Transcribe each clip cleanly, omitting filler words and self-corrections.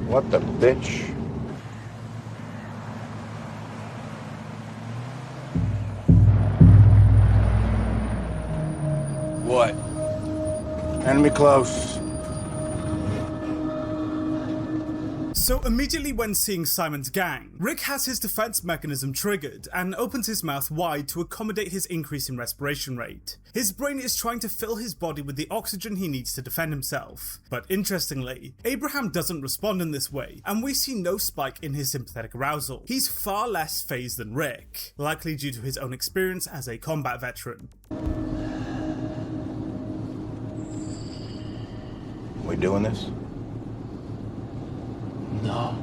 What the bitch? What? Enemy close. So immediately when seeing Simon's gang, Rick has his defense mechanism triggered and opens his mouth wide to accommodate his increase in respiration rate. His brain is trying to fill his body with the oxygen he needs to defend himself. But interestingly, Abraham doesn't respond in this way, and we see no spike in his sympathetic arousal. He's far less phased than Rick, likely due to his own experience as a combat veteran. We doing this? No.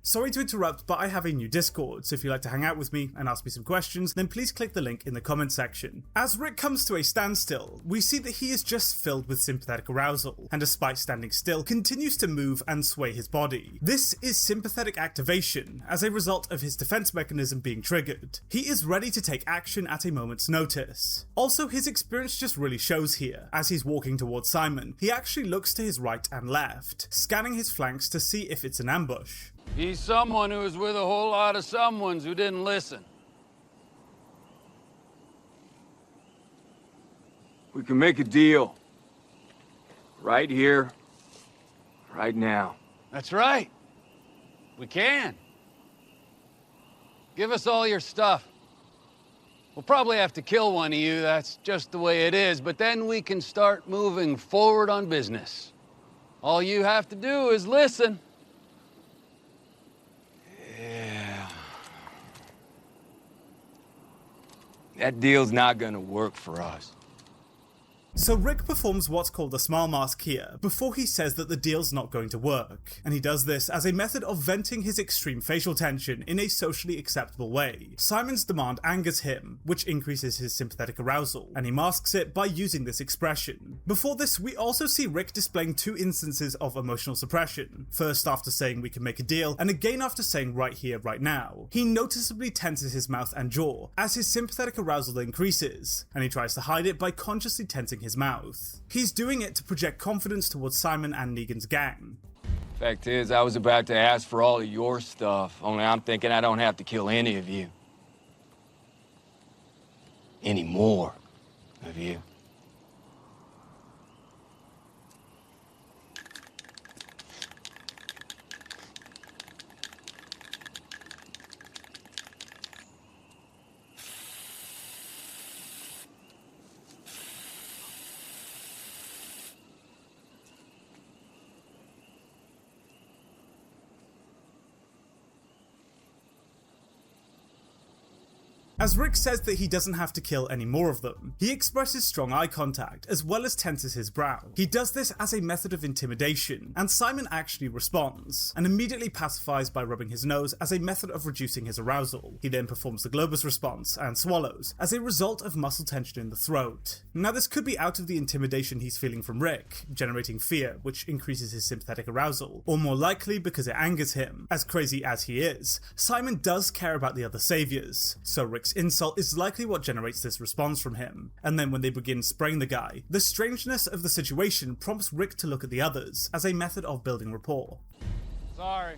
Sorry to interrupt, but I have a new Discord, so if you'd like to hang out with me and ask me some questions, then please click the link in the comment section. As Rick comes to a standstill, we see that he is just filled with sympathetic arousal, and despite standing still, continues to move and sway his body. This is sympathetic activation, as a result of his defense mechanism being triggered. He is ready to take action at a moment's notice. Also, his experience just really shows here. As he's walking towards Simon, he actually looks to his right and left, scanning his flanks to see if it's an ambush. He's someone who was with a whole lot of someones who didn't listen. We can make a deal. Right here. Right now. That's right. We can. Give us all your stuff. We'll probably have to kill one of you, that's just the way it is, but then we can start moving forward on business. All you have to do is listen. Yeah. That deal's not gonna work for us. So Rick performs what's called a smile mask here, before he says that the deal's not going to work, and he does this as a method of venting his extreme facial tension in a socially acceptable way. Simon's demand angers him, which increases his sympathetic arousal, and he masks it by using this expression. Before this, we also see Rick displaying two instances of emotional suppression, first after saying we can make a deal, and again after saying right here, right now. He noticeably tenses his mouth and jaw, as his sympathetic arousal increases, and he tries to hide it by consciously tensing his mouth. He's doing it to project confidence towards Simon and Negan's gang. Fact is, I was about to ask for all of your stuff, only I'm thinking I don't have to kill any of you. Any more of you. As Rick says that he doesn't have to kill any more of them, he expresses strong eye contact as well as tenses his brow. He does this as a method of intimidation, and Simon actually responds, and immediately pacifies by rubbing his nose as a method of reducing his arousal. He then performs the Globus response and swallows, as a result of muscle tension in the throat. Now this could be out of the intimidation he's feeling from Rick, generating fear, which increases his sympathetic arousal, or more likely because it angers him. As crazy as he is, Simon does care about the other saviors, so Rick's insult is likely what generates this response from him. And then when they begin spraying the guy, the strangeness of the situation prompts Rick to look at the others as a method of building rapport. Sorry.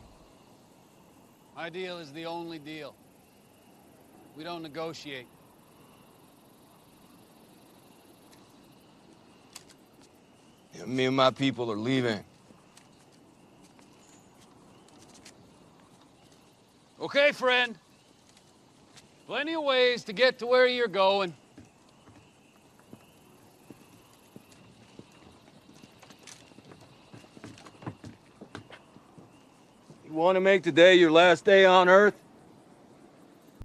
My deal is the only deal. We don't negotiate. Yeah, me and my people are leaving. Okay, friend. Plenty of ways to get to where you're going. You want to make today your last day on Earth?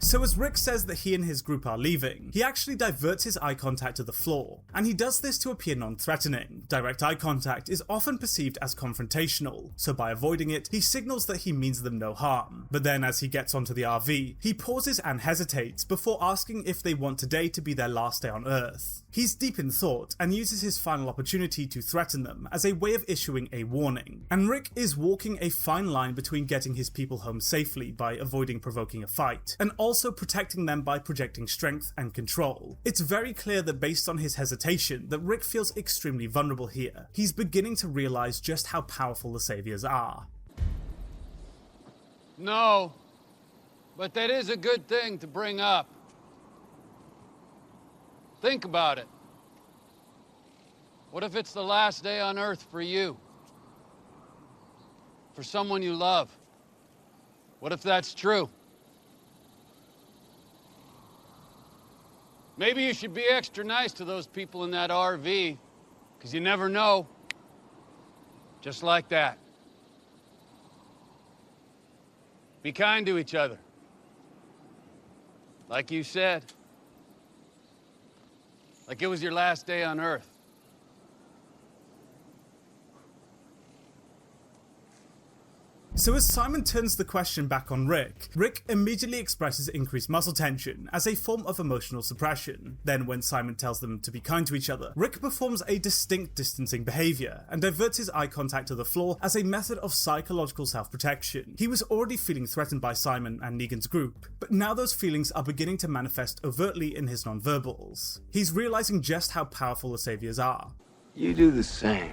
So as Rick says that he and his group are leaving, he actually diverts his eye contact to the floor, and he does this to appear non-threatening. Direct eye contact is often perceived as confrontational, so by avoiding it, he signals that he means them no harm. But then as he gets onto the RV, he pauses and hesitates before asking if they want today to be their last day on Earth. He's deep in thought and uses his final opportunity to threaten them as a way of issuing a warning. And Rick is walking a fine line between getting his people home safely by avoiding provoking a fight, and also protecting them by projecting strength and control. It's very clear that based on his hesitation that Rick feels extremely vulnerable here. He's beginning to realize just how powerful the Saviors are. No, but that is a good thing to bring up. Think about it. What if it's the last day on Earth for you? For someone you love? What if that's true? Maybe you should be extra nice to those people in that RV, because you never know. Just like that. Be kind to each other. Like you said. Like it was your last day on Earth. So as Simon turns the question back on Rick, Rick immediately expresses increased muscle tension as a form of emotional suppression. Then when Simon tells them to be kind to each other, Rick performs a distinct distancing behaviour and diverts his eye contact to the floor as a method of psychological self-protection. He was already feeling threatened by Simon and Negan's group, but now those feelings are beginning to manifest overtly in his nonverbals. He's realising just how powerful the Saviors are. You do the same.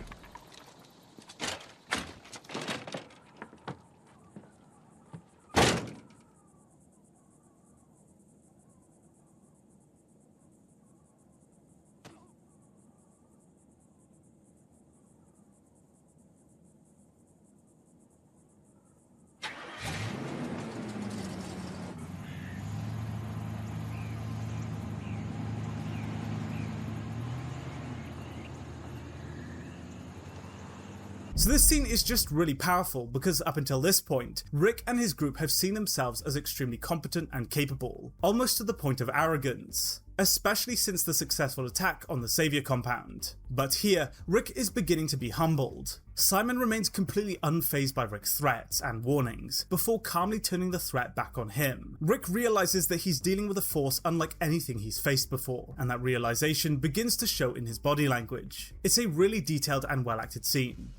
So this scene is just really powerful because up until this point, Rick and his group have seen themselves as extremely competent and capable, almost to the point of arrogance, especially since the successful attack on the Savior compound. But here, Rick is beginning to be humbled. Simon remains completely unfazed by Rick's threats and warnings, before calmly turning the threat back on him. Rick realizes that he's dealing with a force unlike anything he's faced before, and that realization begins to show in his body language. It's a really detailed and well acted scene.